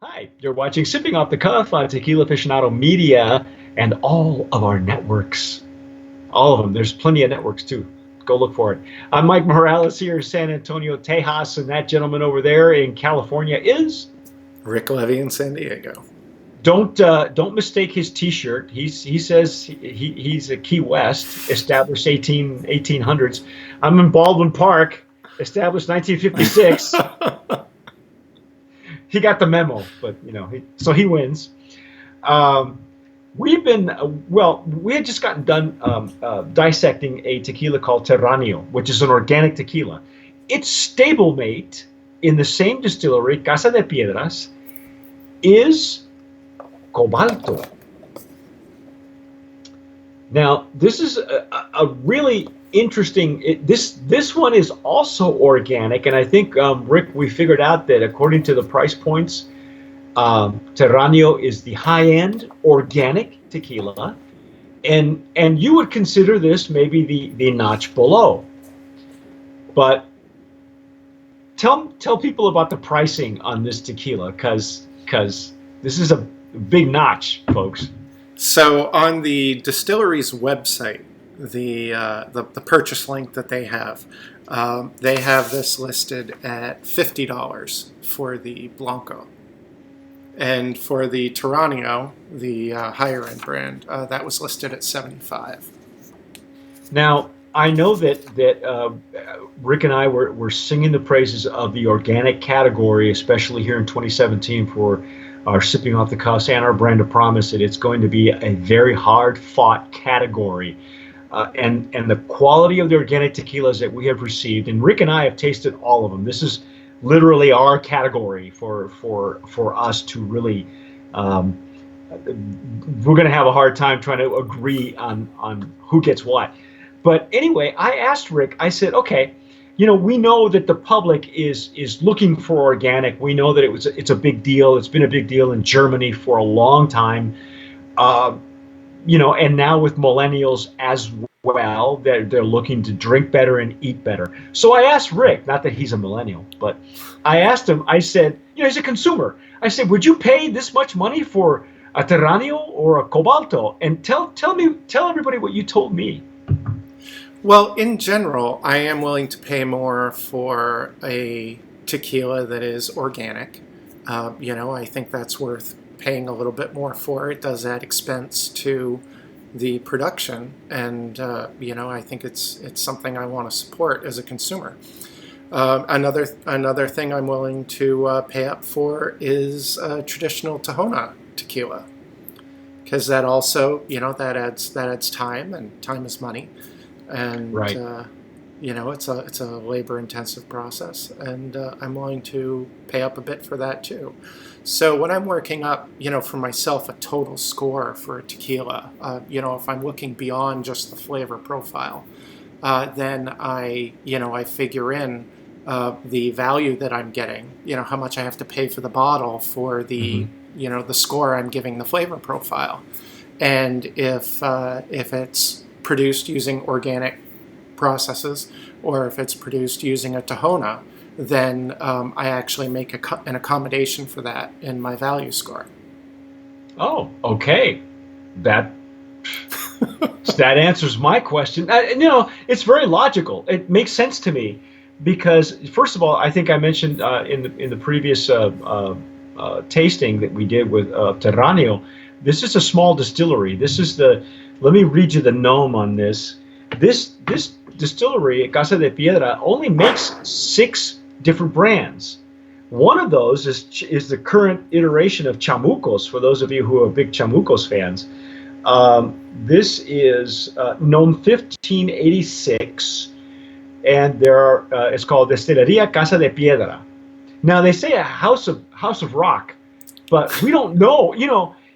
Hi, you're watching Sipping Off the Cuff on Tequila Aficionado Media and all of our networks. All of them. There's plenty of networks too. Go look for it. I'm Mike Morales here in San Antonio, Tejas, and that gentleman over there in California is. Rick Levy in San Diego. Don't mistake his T-shirt. He says he's a Key West, established 1800s. I'm in Baldwin Park, established 1956. He got the memo, but so he wins. Um, we've been we had just gotten done dissecting a tequila called Terranio, which is an organic tequila. Its stablemate in the same distillery, Casa de Piedras, is Cobalto. Now, this is a really interesting. This one is also organic, and I think Rick, we figured out that according to the price points, Terranio is the high-end organic tequila, and you would consider this maybe the notch below. But tell people about the pricing on this tequila, because this is a big notch, folks. So on the distillery's website, the purchase link that they have this listed at $50 for the Blanco, and for the Terranio, the higher end brand, that was listed at $75. Now, I know that Rick and I were singing the praises of the organic category, especially here in 2017 for our Sipping Off the Cuffs and our Brand of Promise, that it's going to be a very hard-fought category. And the quality of the organic tequilas that we have received, and Rick and I have tasted all of them. This is literally our category for us to really. We're going to have a hard time trying to agree on who gets what. But anyway, I asked Rick. I said, okay, we know that the public is looking for organic. We know that it's a big deal. It's been a big deal in Germany for a long time. And now with millennials as well, they're looking to drink better and eat better. So I asked Rick, not that he's a millennial, but I asked him, I said, he's a consumer. I said, would you pay this much money for a Terranio or a Cobalto? And tell everybody what you told me. Well, in general, I am willing to pay more for a tequila that is organic. I think that's worth paying a little bit more for. It does add expense to the production, and I think it's something I want to support as a consumer. Another thing I'm willing to pay up for is traditional Tahona tequila, because that also that adds time, and time is money. And right. It's a labor-intensive process, and I'm willing to pay up a bit for that too. So when I'm working up, for myself, a total score for a tequila, if I'm looking beyond just the flavor profile, then I figure in the value that I'm getting, how much I have to pay for the bottle for the, the score I'm giving the flavor profile, and if it's produced using organic processes, or if it's produced using a Tahona, then I actually make an accommodation for that in my value score. Oh, okay. That answers my question. It's very logical. It makes sense to me because, first of all, I think I mentioned in the previous tasting that we did with Terranio, this is a small distillery. Let me read you the nome on this. This distillery, Casa de Piedra, only makes 6 different brands. One of those is the current iteration of Chamucos, for those of you who are big Chamucos fans. This is nome 1586, and it's called Destilería Casa de Piedra. Now, they say a house of rock, but we don't know.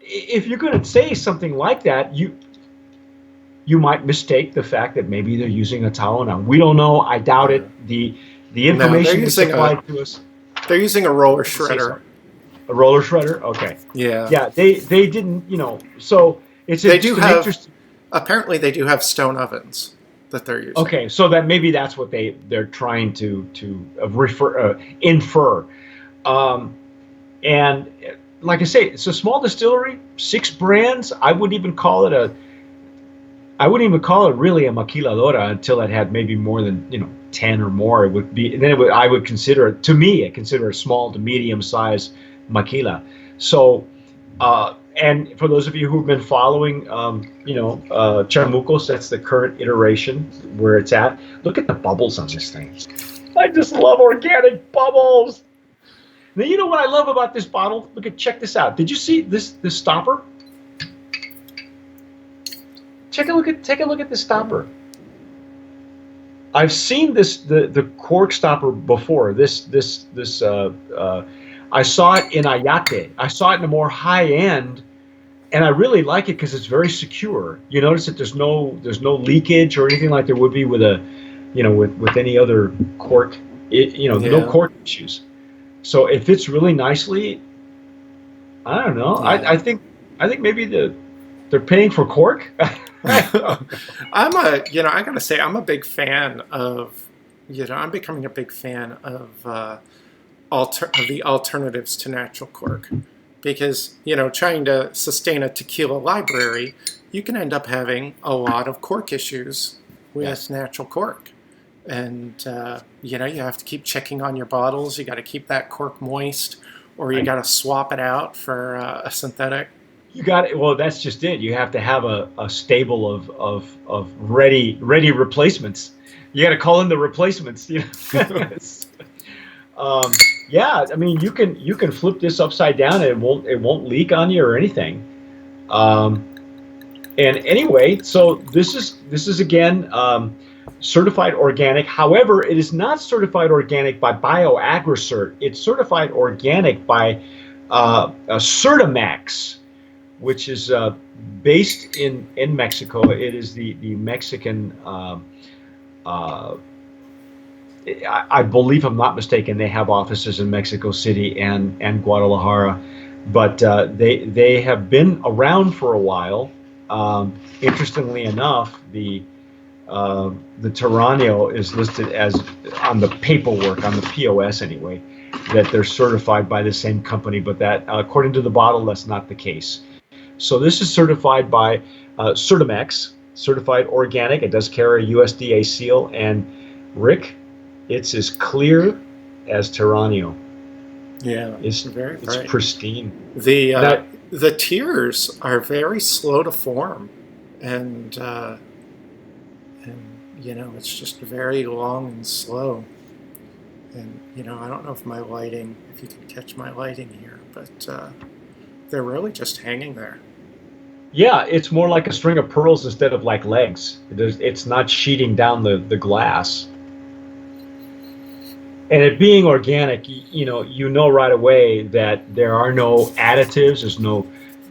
If you're going to say something like that, you might mistake the fact that maybe they're using a Tahona. We don't know. I doubt it. The information is supplied to us. They're using a roller shredder. A roller shredder? Okay. Yeah. Yeah. They didn't. So it's interesting. Apparently, they do have stone ovens that they're using. Okay, so that maybe that's what they're trying to infer. And like I say, it's a small distillery, 6 brands. I wouldn't even call it really a maquiladora until it had maybe more than 10 or more. It would be then I would consider it, to me, I consider a small to medium size maquila. So and for those of you who've been following, Chamucos, that's the current iteration where it's at. Look at the bubbles on this thing. I just love organic bubbles. Now, you know what I love about this bottle? Check this out. Did you see this stopper? Take a look at this stopper. I've seen the cork stopper before. I saw it in Ayate. I saw it in a more high end, and I really like it because it's very secure. You notice that there's no leakage or anything like there would be with with any other cork. No cork issues. So it fits really nicely. I don't know. Yeah. I think maybe they're paying for cork. I gotta say, I'm a big fan of, I'm becoming a big fan of the alternatives to natural cork, because trying to sustain a tequila library, you can end up having a lot of cork issues with natural cork, and you have to keep checking on your bottles. You got to keep that cork moist, or you got to swap it out for a synthetic. You got it. Well, that's just it. You have to have a stable of ready replacements. You got to call in the replacements. Yeah, I mean, you can flip this upside down and it won't leak on you or anything. And anyway, so this is again certified organic. However, it is not certified organic by BioAgricert. It's certified organic by Certimax, which is based in Mexico. It is the Mexican, I believe, I'm not mistaken, they have offices in Mexico City and Guadalajara, but they have been around for a while. Interestingly enough, the Terranio is listed as, on the paperwork, on the POS anyway, that they're certified by the same company, but that according to the bottle, that's not the case. So this is certified by Certimax, certified organic. It does carry a USDA seal, and Rick, it's as clear as Terranio. Yeah, it's bright. Pristine. The tears are very slow to form, and it's just very long and slow. And I don't know if you can catch my lighting here, but they're really just hanging there. Yeah, it's more like a string of pearls instead of like legs. It's not sheeting down the glass. And it being organic, you know right away that there are no additives.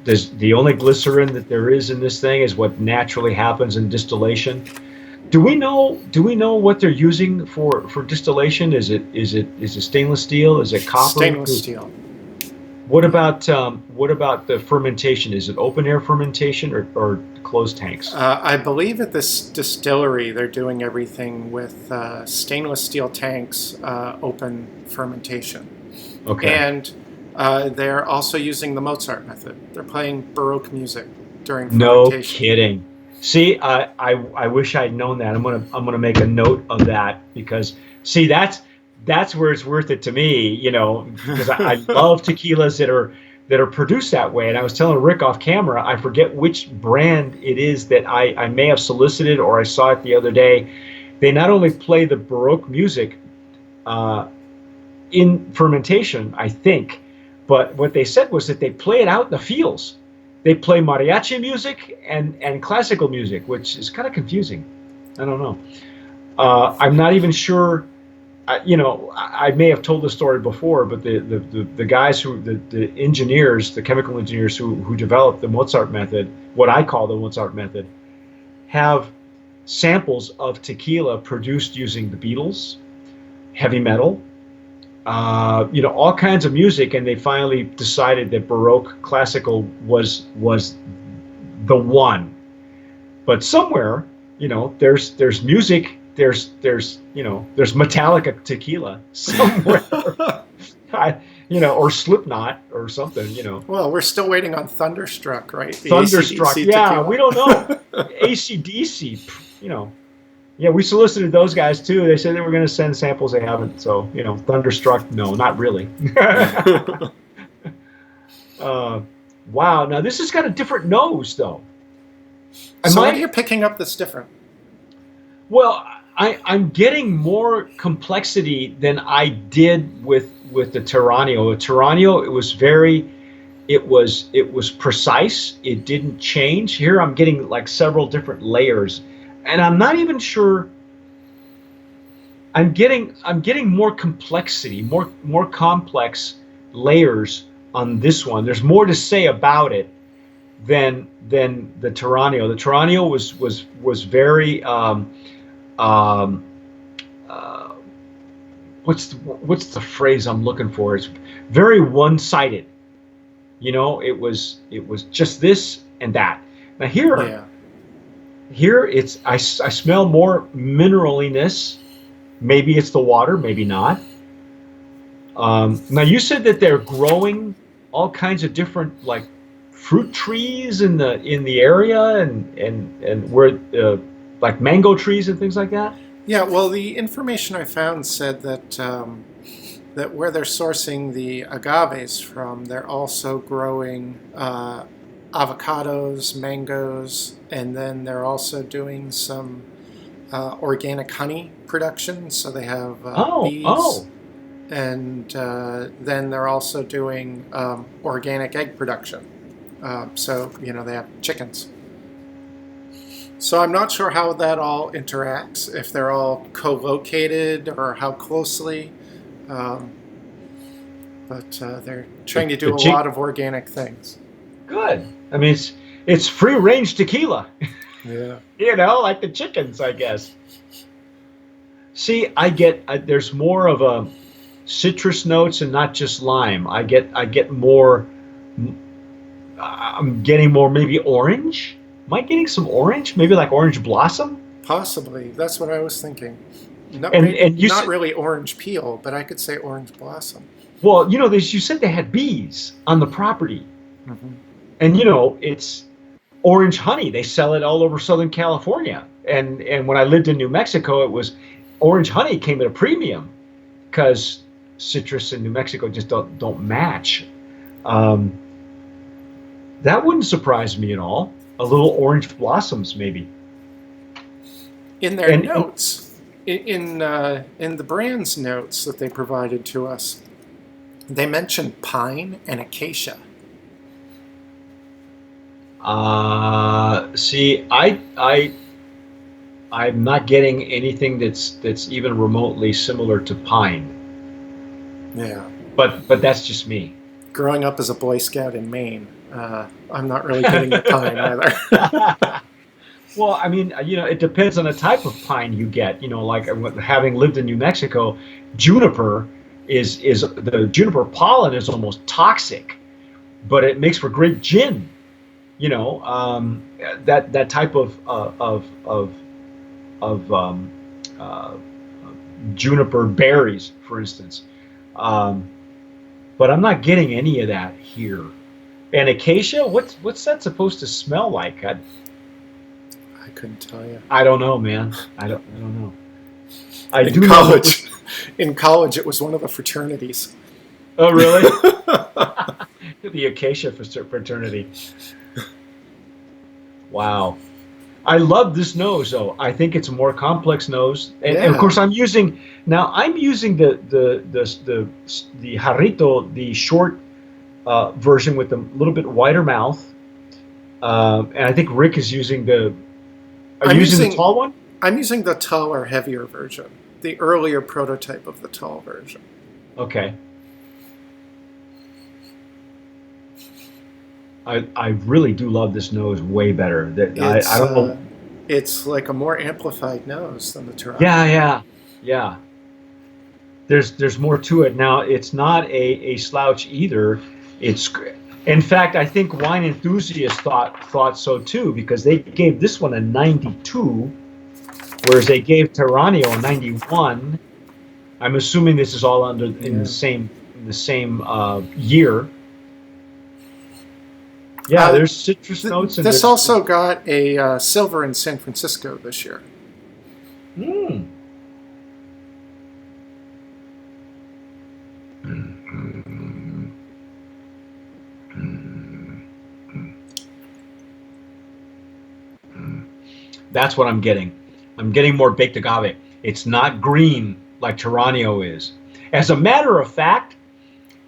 There's the only glycerin that there is in this thing is what naturally happens in distillation. Do we know what they're using for distillation? Is it stainless steel? Is it copper? Stainless steel. What about the fermentation? Is it open air fermentation or closed tanks? I believe at this distillery they're doing everything with stainless steel tanks, open fermentation. Okay. And they're also using the Mozart method. They're playing Baroque music during fermentation. No kidding. See, I wish I'd known that. I'm gonna make a note of that, because see, that's where it's worth it to me, because I love tequilas that are produced that way. And I was telling Rick off camera, I forget which brand it is that I may have solicited, or I saw it the other day. They not only play the Baroque music in fermentation, I think, but what they said was that they play it out in the fields. They play mariachi music and classical music, which is kind of confusing. I don't know. I'm not even sure. I may have told the story before, but the guys the engineers, the chemical engineers who developed the Mozart method, what I call the Mozart method, have samples of tequila produced using the Beatles, heavy metal, all kinds of music, and they finally decided that Baroque classical was the one. But somewhere, there's music. There's Metallica tequila somewhere. or Slipknot or something, Well, we're still waiting on Thunderstruck, right? The Thunderstruck. AC/DC Yeah, we don't know. tequila. AC/DC, Yeah, we solicited those guys too. They said they were going to send samples. They haven't. So, Thunderstruck, no, not really. uh, wow. Now, this has got a different nose, though. So what are you picking up that's different? Well, I'm getting more complexity than I did with the Terranio. The Terranio, it was precise. It didn't change. Here, I'm getting like several different layers, and I'm not even sure. I'm getting more complexity, more complex layers on this one. There's more to say about it than the Terranio. The Terranio was very what's the phrase I'm looking for? It's very one-sided. It was just this and that. Now here it's I smell more mineraliness. Maybe it's the water, maybe not. Now you said that they're growing all kinds of different like fruit trees in the area and where like mango trees and things like that. Yeah, well, the information I found said that that where they're sourcing the agaves from, they're also growing avocados, mangoes, and then they're also doing some organic honey production. So they have bees, and then they're also doing organic egg production. So they have chickens. So I'm not sure how that all interacts, if they're all co-located or how closely, but they're trying to do a lot of organic things. Good. I mean, it's free-range tequila. Yeah. Like the chickens, I guess. See, there's more of a citrus notes and not just lime. I get more. I'm getting more maybe orange. Am I getting some orange? Maybe like orange blossom? Possibly. That's what I was thinking. Not really orange peel, but I could say orange blossom. Well, you said they had bees on the property. Mm-hmm. And, it's orange honey. They sell it all over Southern California. And when I lived in New Mexico, it was orange honey came at a premium because citrus in New Mexico just don't match. That wouldn't surprise me at all. A little orange blossoms, maybe. In their notes, in the brand's notes that they provided to us, they mentioned pine and acacia. See, I'm not getting anything that's even remotely similar to pine. Yeah. But that's just me. Growing up as a Boy Scout in Maine, I'm not really getting the pine either. Well, I mean, it depends on the type of pine you get. Like having lived in New Mexico, juniper is the juniper pollen is almost toxic, but it makes for great gin. That type of juniper berries, for instance. But I'm not getting any of that here. And acacia, what's that supposed to smell like? I couldn't tell you. I don't know, man. I don't know. In college, it was one of the fraternities. Oh, really? The acacia fraternity. Wow. I love this nose, though. I think it's a more complex nose, and of course, I'm using the Jarrito, the short version with a little bit wider mouth, and I think Rick is using the. Are you using the tall one? I'm using the taller, heavier version, the earlier prototype of the tall version. Okay. I really do love this nose way better. I don't know. It's like a more amplified nose than the Terranio. Yeah. There's more to it. Now, it's not a slouch either. In fact, I think wine enthusiasts thought so too, because they gave this one a 92, whereas they gave Terranio a 91. I'm assuming this is all in the the same year. Yeah, there's citrus notes, and this there's also got a silver in San Francisco this year. Mm. That's what I'm getting. I'm getting more baked agave. It's not green like Terranio is. As a matter of fact,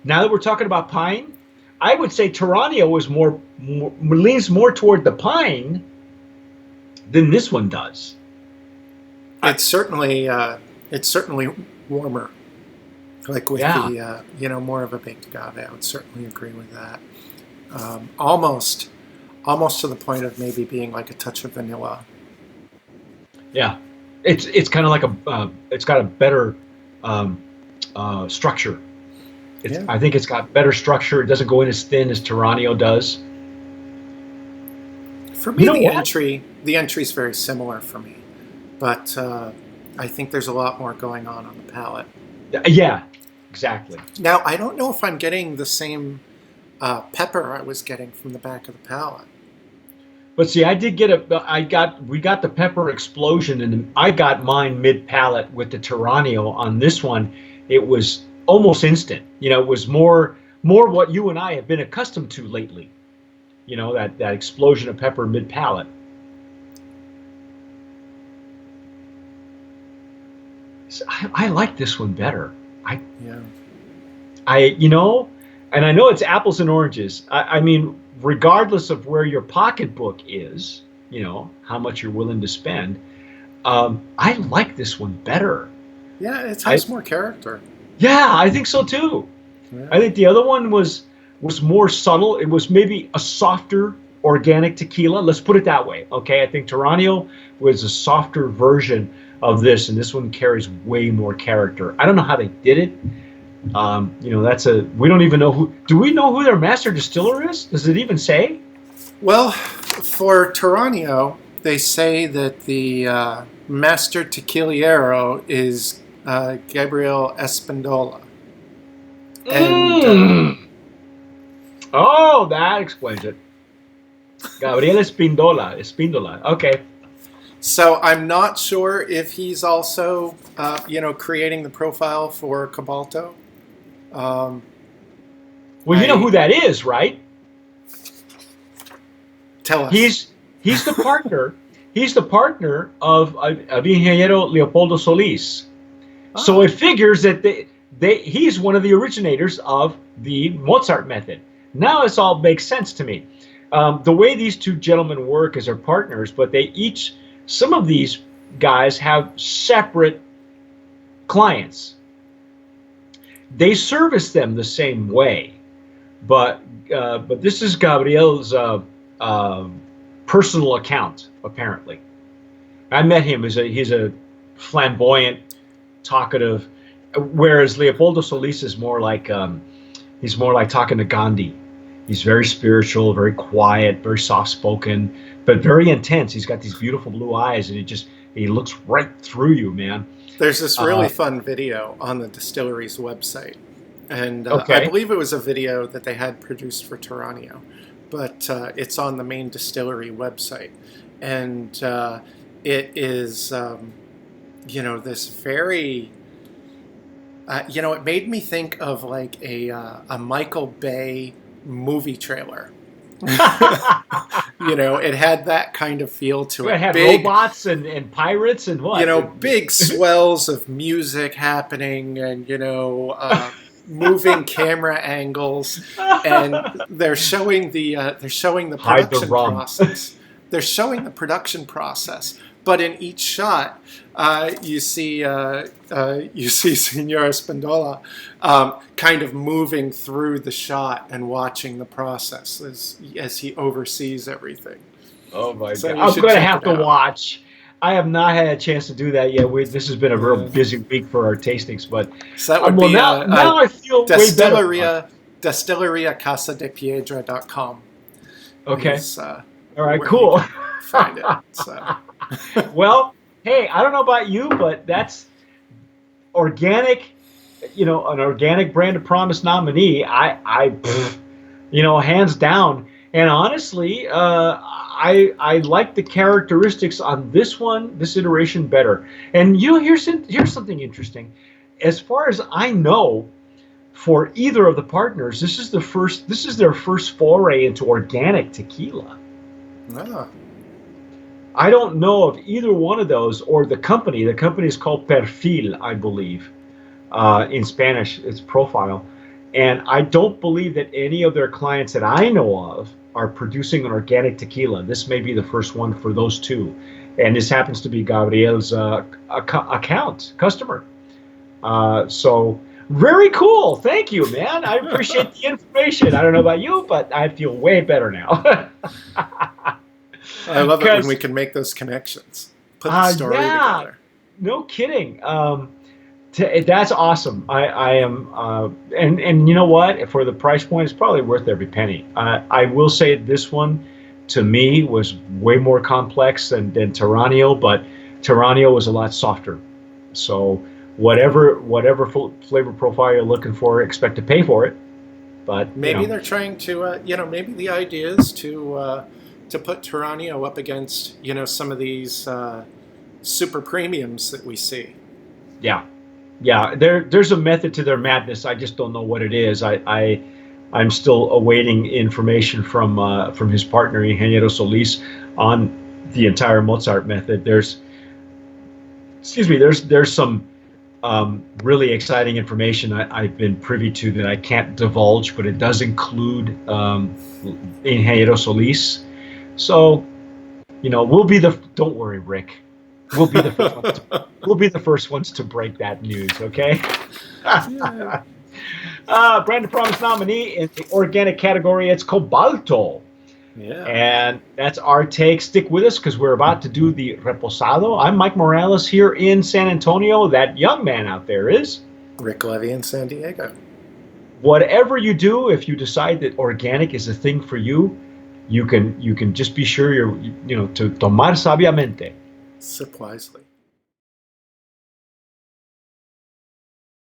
now that we're talking about pine, I would say Terranio is more leans more toward the pine than this one does. It's certainly warmer, like with Yeah. the more of a baked agave. I would certainly agree with that. Almost to the point of maybe being like a touch of vanilla. Yeah, it's kind of like it's got a better structure. Yeah. I think it's got better structure. It doesn't go in as thin as Terranio does. For me, You know the what? entry is very similar for me, but I think there's a lot more going on the palate. Yeah, exactly. Now, I don't know if I'm getting the same pepper I was getting from the back of the palate. But see, we got the pepper explosion, and I got mine mid palate with the Terranio. On this one, it was almost instant. It was more what you and I have been accustomed to lately. That explosion of pepper mid palate. So I like this one better. Yeah. And I know it's apples and oranges. I mean, regardless of where your pocketbook is, how much you're willing to spend, I like this one better. Yeah, it has more character. Yeah, I think so too. Yeah. I think the other one was more subtle. It was maybe a softer organic tequila. Let's put it that way. Okay, I think Terranio was a softer version of this, and this one carries way more character. I don't know how they did it. We don't even know who. Do we know who their master distiller is? Does it even say? Well, for Terranio, they say that the master tequiliero is Gabriel Espindola. Oh, that explains it. Gabriel Espindola. Okay. So I'm not sure if he's also, creating the profile for Cobalto. Well, you know who that is, right? Tell us. He's the partner. He's the partner of Ingeniero Leopoldo Solis. Oh. So it figures that he's one of the originators of the Mozart method. Now this all makes sense to me. The way these two gentlemen work as their partners, but some of these guys have separate clients. They service them the same way, but this is Gabriel's personal account, apparently. I met him. He's a flamboyant, talkative, whereas Leopoldo Solis is more like he's more like talking to Gandhi. He's very spiritual, very quiet, very soft-spoken, but very intense. He's got these beautiful blue eyes, and he looks right through you, man. There's this really fun video on the distillery's website, and okay. I believe it was a video that they had produced for Terranio, but it's on the main distillery website, and it is, this very, it made me think of like a Michael Bay movie trailer. It had that kind of feel to it. It had robots and pirates and what? Big swells of music happening and, moving camera angles. And they're showing the production process. They're showing the production process. But in each shot, you see Senor Espindola kind of moving through the shot and watching the process as he oversees everything. Oh my God! I'm going to have to watch. I have not had a chance to do that yet. This has been a real busy week for our tastings, but so that would be now I feel way better. Destilleria-casadepiedra.com. Okay. All right. Cool. Find it. So. Well, hey, I don't know about you, but that's organic an organic brand of promise nominee, hands down. And honestly, I like the characteristics on this iteration better. And here's something interesting. As far as I know, for either of the partners, this is their first foray into organic tequila. Ah. I don't know of either one of those or the company. The company is called Perfil, I believe. In Spanish, it's profile. And I don't believe that any of their clients that I know of are producing an organic tequila. This may be the first one for those two. And this happens to be Gabriel's customer. So very cool. Thank you, man. I appreciate the information. I don't know about you, but I feel way better now. I love it when we can make those connections. Put the story together. No kidding. That's awesome. I am, and you know what? For the price point, it's probably worth every penny. I will say this one, to me, was way more complex than Terranio, but Terranio was a lot softer. So whatever flavor profile you're looking for, expect to pay for it. But maybe they're trying to, maybe the idea is to put Terranio up against, some of these super premiums that we see. Yeah. There's a method to their madness. I just don't know what it is. I'm still awaiting information from his partner Ingeniero Solis on the entire Mozart method. There's some really exciting information I've been privy to that I can't divulge, but it does include Ingeniero Solis. So, don't worry, Rick. We'll be the first ones to break that news, okay? Brand of Promise nominee in the organic category, it's Cobalto. Yeah. And that's our take. Stick with us because we're about to do the Reposado. I'm Mike Morales here in San Antonio. That young man out there is Rick Levy in San Diego. Whatever you do, if you decide that organic is a thing for you, you can just be sure to tomar sabiamente. Sip wisely.